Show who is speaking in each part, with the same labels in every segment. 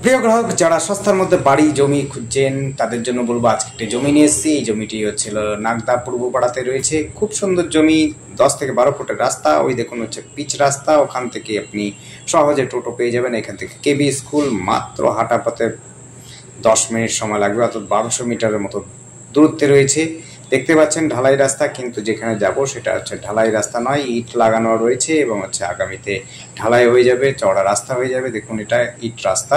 Speaker 1: প্রিয় গ্রাহক, যারা সস্তার মধ্যে বাড়ি জমি খুঁজছেন তাদের জন্য বলবো আজকে একটি জমি নিয়ে এসেছি। এই জমিটি হচ্ছিল নাগদা পূর্বপাড়াতে রয়েছে। খুব সুন্দর জমি, 10 থেকে 12 ফুটের রাস্তা। ওই দেখুন হচ্ছে পিচ রাস্তা, ওখান থেকে আপনি সহজে টোটো পেয়ে যাবেন। এখান থেকে কেবি স্কুল মাত্র হাঁটা পথে 10 মিনিট সময় লাগবে, অর্থাৎ 1200 মিটারের মতো দূরত্বে রয়েছে। দেখতে পাচ্ছেন ঢালাই রাস্তা, কিন্তু যেখানে যাব সেটা হচ্ছে ঢালাই রাস্তা নয়, ইট লাগানো রয়েছে এবং হচ্ছে আগামীতে ঢালাই হয়ে যাবে, চওড়া রাস্তা হয়ে যাবে। দেখুন এটা ইট রাস্তা,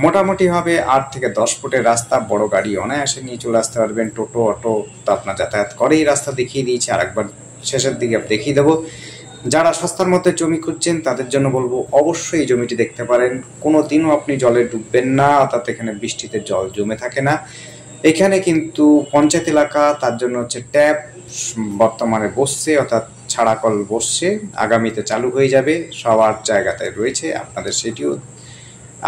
Speaker 1: মোটামুটি হবে 8 থেকে 10 ফুটের রাস্তা। বড় গাড়ি অনায়াসে নিয়ে চলে আসতে পারবেন। টোটো অটো তো আপনার যাতায়াত করেই রাস্তা দেখিয়ে দিয়েছি, আরেকবার শেষের দিকে দেখিয়ে দেবো। যারা সস্তার মধ্যে জমি খুঁজছেন তাদের জন্য বলবো অবশ্যই এই জমিটি দেখতে পারেন। কোনো দিনও আপনি জলে ডুববেন না, অর্থাৎ এখানে বৃষ্টিতে জল জমে থাকে না। এখানে কিন্তু পঞ্চায়েত এলাকা, তার জন্য হচ্ছে ট্যাপ বর্তমানে বসছে, অর্থাৎ ছাড়া কল বসছে, আগামীতে চালু হয়ে যাবে। সবার জায়গাতে রয়েছে, আপনাদের সেটিও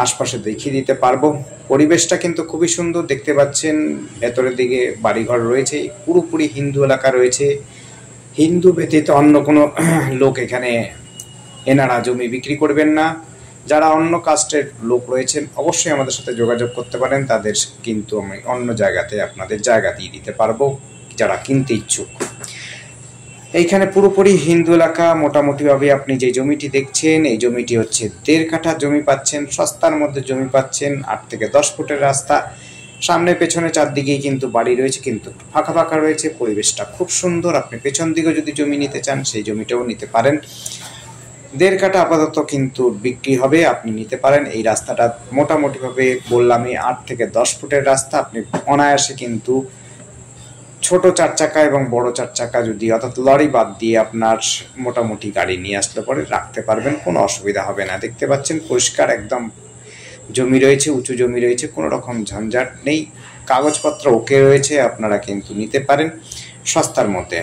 Speaker 1: আশপাশে দেখিয়ে দিতে পারবো। পরিবেশটা কিন্তু খুবই সুন্দর, দেখতে পাচ্ছেন ভেতরের দিকে বাড়িঘর রয়েছে। পুরোপুরি হিন্দু এলাকা রয়েছে, হিন্দু ব্যতীত অন্য কোনো লোক এখানে এনারা জমি বিক্রি করবেন না। যারা অন্য কাস্টের লোক রয়েছেন অবশ্যই আমাদের সাথে যোগাযোগ করতে পারেন, তাদের কিন্তু আমি অন্য জায়গাতে আপনাদের জায়গা দিয়ে দিতে পারবো যারা কিনতে ইচ্ছুক। এইখানে পুরোপুরি হিন্দু এলাকা। মোটামুটিভাবে আপনি যে জমিটি দেখছেন, এই জমিটি হচ্ছে 1.5 কাঠা জমি পাচ্ছেন, সস্তার মধ্যে জমি পাচ্ছেন। 8 থেকে 10 ফুটের রাস্তা, সামনে পেছনে চারদিকেই কিন্তু বাড়ি রয়েছে, কিন্তু ফাঁকা ফাঁকা রয়েছে। পরিবেশটা খুব সুন্দর। আপনি পেছন দিকেও যদি জমি নিতে চান সেই জমিটাও নিতে পারেন। 1.5 কাঠা আপাতত কিন্তু বিক্রি হবে, আপনি নিতে পারেন। এই রাস্তাটা মোটামুটিভাবে বললামই 8 থেকে 10 ফুটের রাস্তা। আপনি অনায়াসে কিন্তু ছোট 4 চাকা এবং বড় 4 চাকা যদি, অর্থাৎ লরি বাদ দিয়ে আপনার মোটামুটি গাড়ি নিয়ে আসলে পরে রাখতে পারবেন, কোনো অসুবিধা হবে না। দেখতে পাচ্ছেন পরিষ্কার একদম জমি রয়েছে, উঁচু জমি রয়েছে, কোনো রকম ঝঞ্ঝাট নেই, কাগজপত্র ওকে রয়েছে। আপনারা কিন্তু নিতে পারেন সস্তার মধ্যে।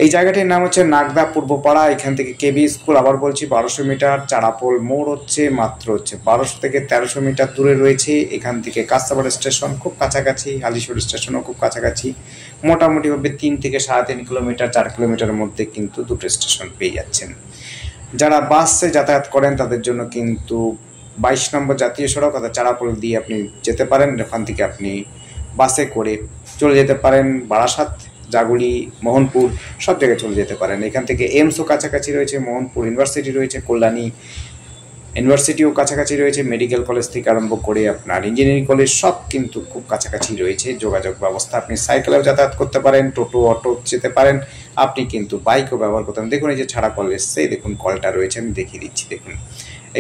Speaker 1: এই জায়গাটির নাম হচ্ছে নাগদা পূর্বপাড়া। এখান থেকে কেবি স্কুল, আবার বলছি 1200 মিটার। চারাপোল মোড় হচ্ছে মাত্র 1200 থেকে 1300 মিটার দূরে রয়েছে। এখান থেকে কাস্তাবাড়ি স্টেশন খুব কাছাকাছি, হালিশহর স্টেশনও খুব কাছাকাছি। মোটামুটিভাবে 3 থেকে 3.5 কিলোমিটার, 4 কিলোমিটারের মধ্যে কিন্তু দুটো স্টেশন পেয়ে যাচ্ছেন। যারা বাসে যাতায়াত করেন তাদের জন্য কিন্তু 22 নম্বর জাতীয় সড়ক, অর্থাৎ চারাপোল দিয়ে আপনি যেতে পারেন। ওখান থেকে আপনি বাসে করে চলে যেতে পারেন বারাসাত, জাগুলি, মোহনপুর, সব জায়গায় চলে যেতে পারেন। এখান থেকে এমসও কাছাকাছি রয়েছে, মোহনপুর ইউনিভার্সিটি রয়েছে, কল্যাণী ইউনিভার্সিটিও কাছাকাছি রয়েছে, মেডিকেল কলেজ থেকে আরম্ভ করে আপনার ইঞ্জিনিয়ারিং কলেজ সব কিন্তু খুব কাছাকাছি রয়েছে। যোগাযোগ ব্যবস্থা, আপনি সাইকেলেও যাতায়াত করতে পারেন, টোটো অটো যেতে পারেন, আপনি কিন্তু বাইকও ব্যবহার করতে পারেন। দেখুন এই যে ছাড়া কল এসছে, দেখুন কলটা রয়েছে, আমি দেখিয়ে দিচ্ছি। দেখুন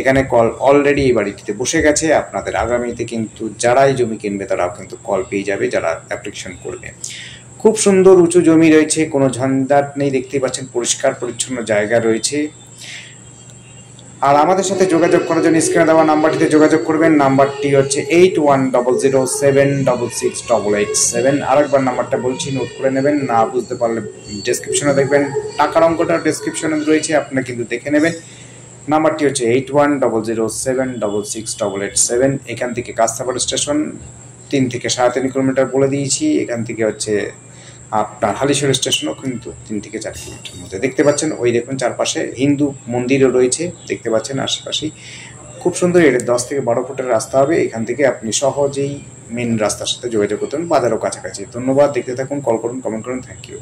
Speaker 1: এখানে কল অলরেডি এই বাড়িটিতে বসে গেছে। আপনাদের আগামীতে কিন্তু যারাই জমি কিনবে তারাও কিন্তু কল পেয়ে যাবে যারা অ্যাপ্লিকেশন করবে। খুব সুন্দর উঁচু জমি রয়েছে, কোনো ঝঞ্ঝাট নেই। দেখতে পাচ্ছেন পরিষ্কার পরিচ্ছন্ন জায়গা রয়েছে। আর আমাদের সাথে যোগাযোগ করার জন্য স্ক্রিনে দেওয়া নাম্বারটিতে যোগাযোগ করবেন। নাম্বারটি হচ্ছে 8100768887। আরেকবার নাম্বারটা বলছি, নোট করে নেবেন। না বুঝতে পারলে ডেসক্রিপশনে দেখবেন, টাকার অঙ্কটা ডেসক্রিপশনে রয়েছে, আপনারা কিন্তু দেখে নেবেন। নাম্বারটি হচ্ছে 8100768887। এখান থেকে কাস্তাবাড়ি স্টেশন 3 থেকে 3.5 কিলোমিটার বলে দিয়েছি। এখান থেকে হচ্ছে আপনার হালিশহর স্টেশনও কিন্তু 3 থেকে 4 কিলোমিটার মধ্যে। দেখতে পাচ্ছেন ওই দেখুন চারপাশে হিন্দু মন্দিরও রয়েছে, দেখতে পাচ্ছেন আশেপাশেই। খুব সুন্দর। এটা 10 থেকে 12 ফুটের রাস্তা হবে। এখান থেকে আপনি সহজেই মেন রাস্তার সাথে যোগাযোগ করতে পারেন, বাজারও কাছাকাছি। ধন্যবাদ, দেখতে থাকুন, কল করুন, কমেন্ট করুন। Thank you.